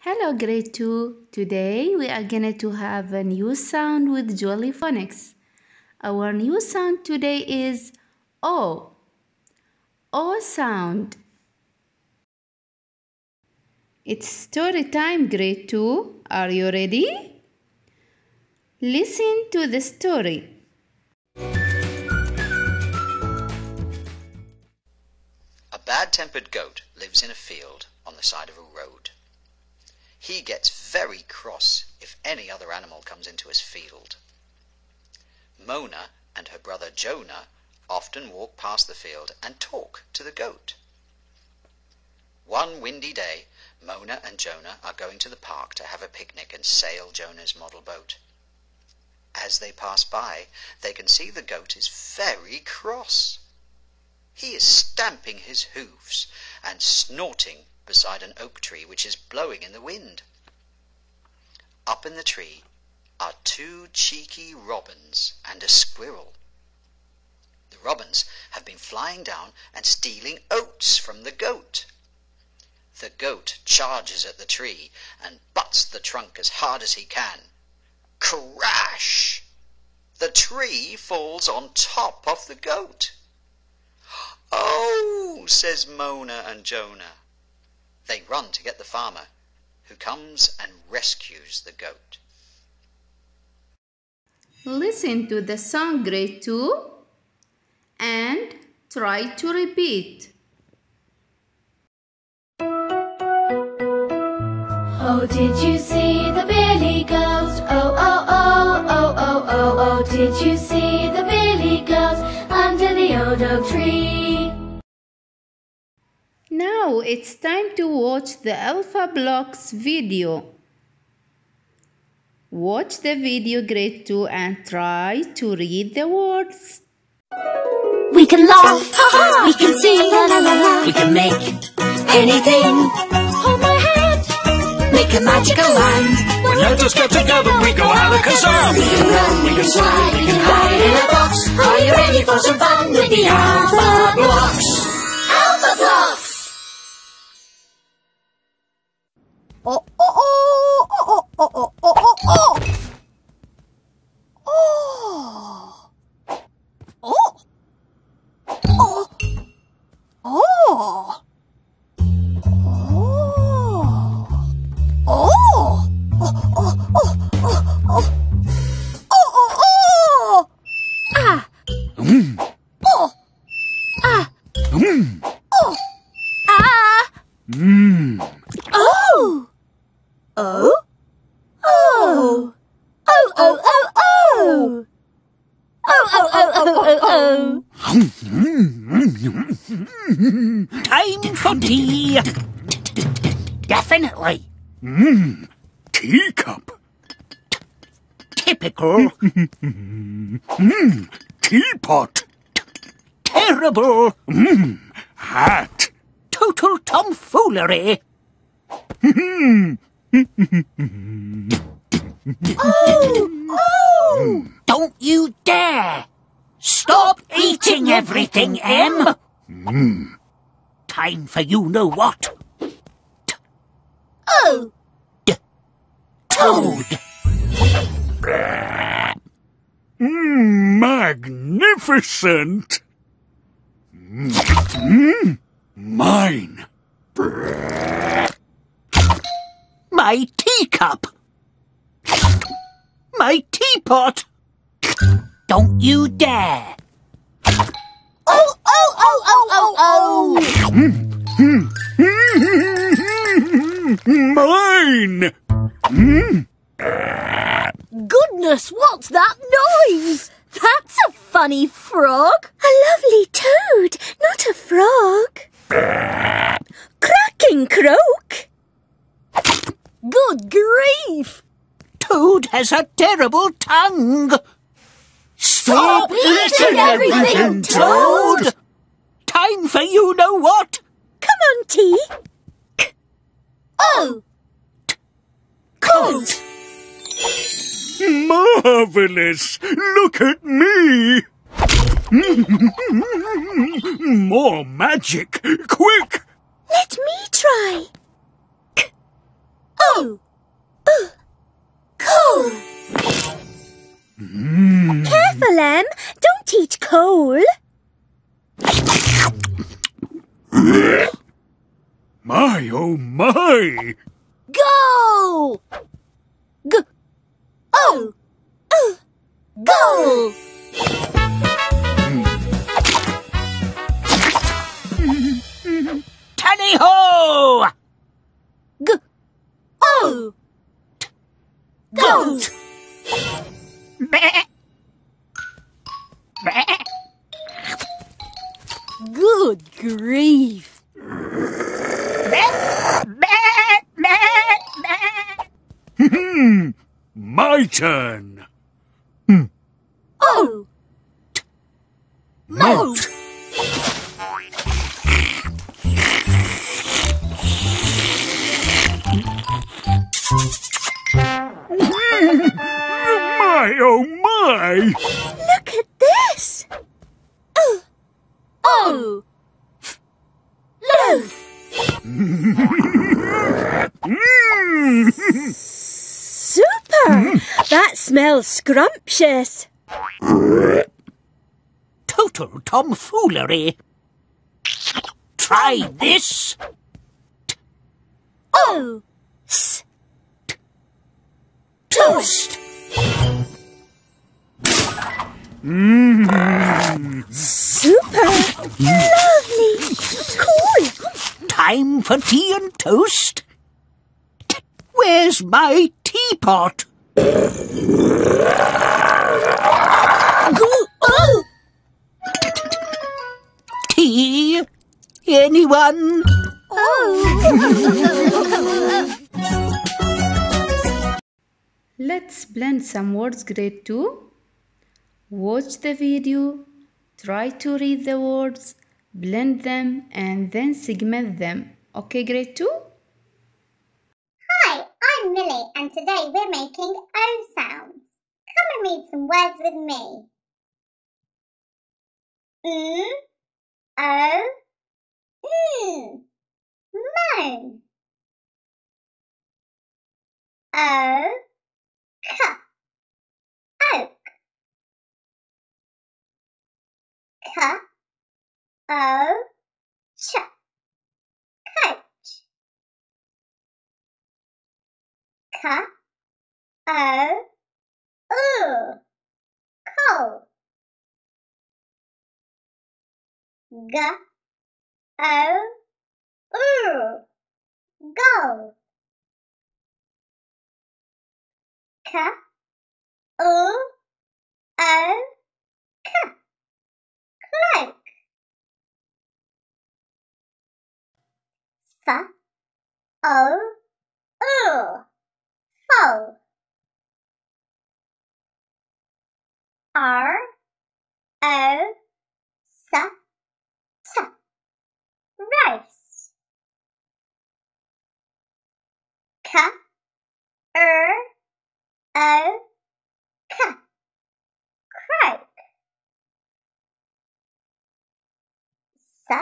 Hello grade 2. Today we are going to have a new sound with Jolly Phonics. Our new sound today is O. O sound. It's story time grade 2. Are you ready? Listen to the story. A bad-tempered goat lives in a field on the side of a road. He gets very cross if any other animal comes into his field. Mona and her brother Jonah often walk past the field and talk to the goat. One windy day, Mona and Jonah are going to the park to have a picnic and sail Jonah's model boat. As they pass by, they can see the goat is very cross. He is stamping his hooves and snorting beside an oak tree which is blowing in the wind. Up in the tree are two cheeky robins and a squirrel. The robins have been flying down and stealing oats from the goat. The goat charges at the tree and butts the trunk as hard as he can. Crash! The tree falls on top of the goat. "Oh!" says Mona and Jonah. They run to get the farmer, who comes and rescues the goat. Listen to the song grade 2 and try to repeat. Oh, did you see the billy goat? Oh, oh, oh, oh, oh, oh, oh. Did you see the billy goat under the old oak tree? Now it's time to watch the Alpha Blocks video. Watch the video grade 2 and try to read the words. We can laugh, we can sing, la la la la. We can make anything. Hold my hand, make a magical land. When letters get together, we go alakazam. We can run, we can slide, we can hide in a box. Are you ready for some fun with the Alpha Blocks? Alpha Blocks! Oh, oh, oh, oh, oh, oh, oh, oh, oh. Oh. Oh. Oh. Oh. Oh. Oh. Ah. Oh. Ah. Oh. Ah. Oh. Oh? Oh. Oh, oh, oh, oh. Oh, oh, oh, oh, oh, oh. Time for tea. Definitely. Teacup. Typical. Teapot. Terrible. Hat. Total tomfoolery. Oh! Don't you dare! Stop eating everything, Em! Time for you-know-what. Oh! Toad! Magnificent! Mine! My teacup! My teapot! Don't you dare! Oh, oh, oh, oh, oh, Mine! Goodness, what's that noise? That's a funny frog. A lovely toad, not a frog. Cracking croak. Good grief! Toad has a terrible tongue! Stop eating everything, Toad! Time for you-know-what! Come on, T. Oh! Coat! Marvellous! Look at me! More magic! Quick! Let me try. Oh! Coal! Careful, Em. Don't eat coal. My, oh my! Go! Oh! Go! Tally-ho! Oh! Go! Meh. Meh. Good grief! Meh. Meh. Meh. Meh. My turn. Oh! Mount. My, oh my! Look at this! Oh! Loaf! Super! That smells scrumptious. Total tomfoolery. Try this. Oh! Toast. Super! Lovely! Cool! Time for tea and toast. Where's my teapot? Oh! Tea? Anyone? Let's blend some words, grade 2. Watch the video, try to read the words, blend them, and then segment them. Okay, grade 2? Hi, I'm Millie and today we're making O sounds. Come and read some words with me. O, moan. O, k, oak. K, o, ch, coach. K, o, coal. G, o, goal. K, o, k, cloak. F, o, foal. R, o, s, t, roast. K, o, k, croak. S,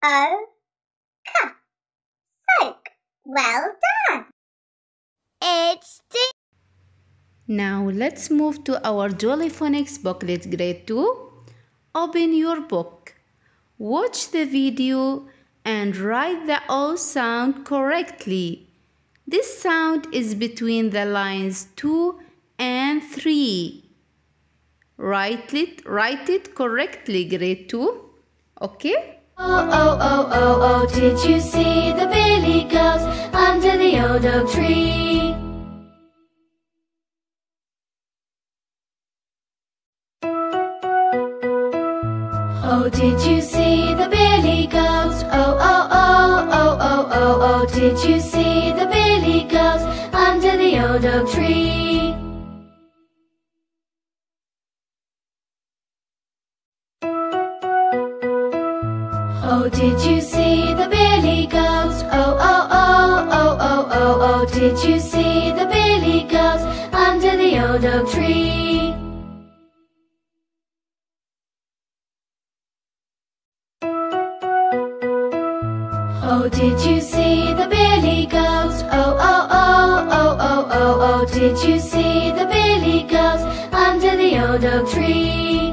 o, k, soak. Well done. It's Now let's move to our Jolly Phonics booklet, grade 2. Open your book. Watch the video and write the O sound correctly. This sound is between the lines 2 and 3. Write it correctly, grade 2. Okay? Oh, oh, oh, oh, oh, did you see the billy goat under the old oak tree? Oh, did you see the billy goat? Oh, oh, oh, oh, oh, oh, oh, did you see the billy goat under the old oak tree? Oh, did you see the billy goat? Oh, oh, oh, oh, oh, oh, oh, did you see the billy goat under the old oak tree? Oh, did you see the billy goat? Oh, oh, did you see the billy goat under the old oak tree?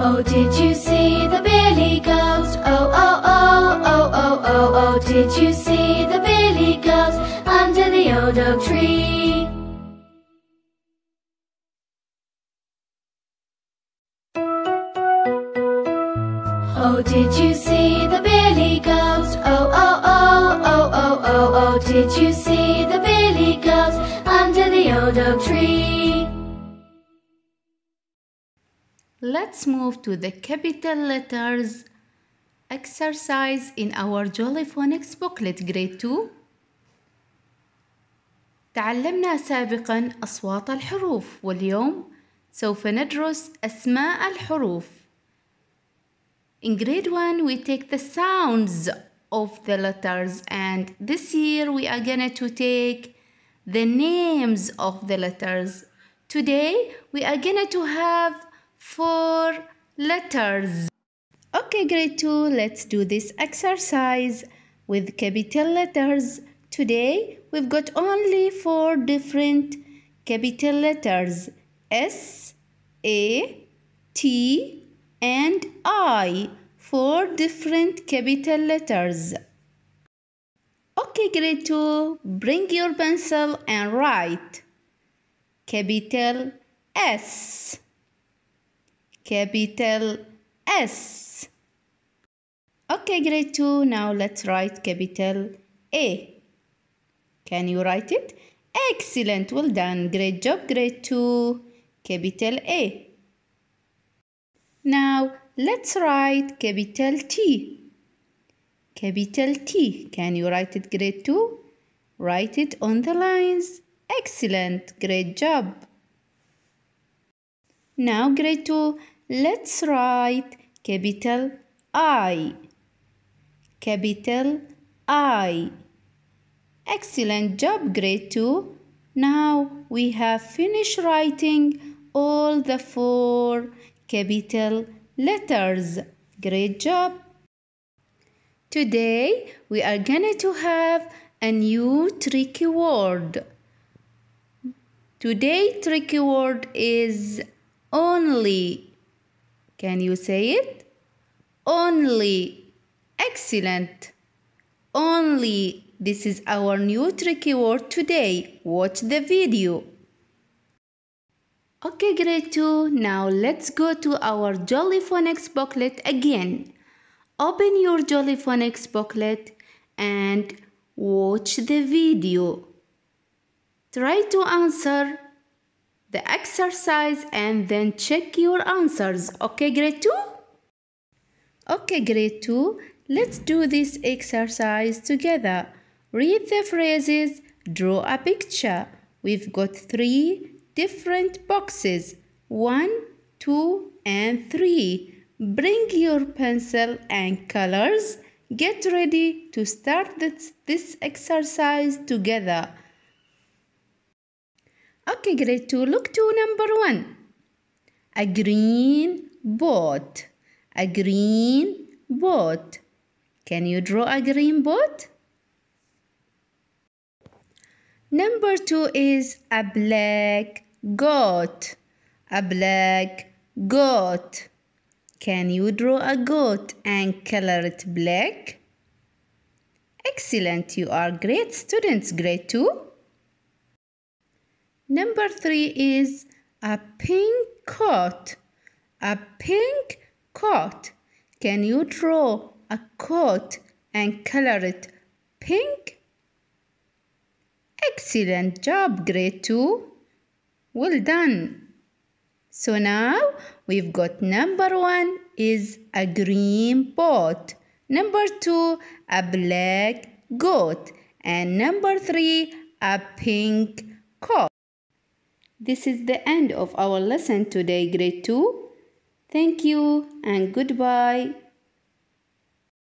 Oh, did you see the billy goat? Oh, oh, oh, oh, oh, oh, oh, did you see the billy goat under the old oak tree? Oh, did you see the billy goat? Oh, oh, oh, oh, oh, oh, oh, did you see the billy goat under the old oak tree? Let's move to the capital letters exercise in our Jolly Phonics booklet grade 2. تعلمنا سابقا أصوات الحروف، واليوم سوف ندرس أسماء الحروف. In grade 1 we take the sounds of the letters, and this year we are gonna to take the names of the letters. Today we are gonna to have 4 letters. Okay, grade 2, let's do this exercise with capital letters. Today we've got only 4 different capital letters: S, A, T, and I. 4 different capital letters. Okay, grade 2, bring your pencil and write capital S, capital S. Okay, grade 2, now let's write capital A. Can you write it? Excellent, well done, great job, grade 2. Capital A. Now let's write capital T. Capital T. Can you write it, grade 2? Write it on the lines. Excellent, great job. Now grade 2, let's write capital I. Capital I. Excellent job, grade 2. Now we have finished writing all the 4 capital letters. Great job. Today we are going to have a new tricky word. Today's tricky word is only. Can you say it? Only. Excellent. Only. This is our new tricky word today. Watch the video. Okay, grade 2, now let's go to our Jolly Phonics booklet again. Open your Jolly Phonics booklet and watch the video. Try to answer the exercise and then check your answers. Okay, grade 2? Okay, grade 2, let's do this exercise together. Read the phrases, draw a picture. We've got 3 different boxes, 1, 2, and 3. Bring your pencil and colors. Get ready to start this exercise together. Okay, grade 2, look to number 1. A green boat. A green boat. Can you draw a green boat? Number 2 is a black goat. A black goat. Can you draw a goat and color it black? Excellent, you are great students, grade 2. Number 3 is a pink coat. A pink coat. Can you draw a coat and color it pink? Excellent job, grade 2. Well done. So now we've got number 1 is a green boat. Number 2, a black goat. And number 3, a pink coat. This is the end of our lesson today, grade 2. Thank you and goodbye.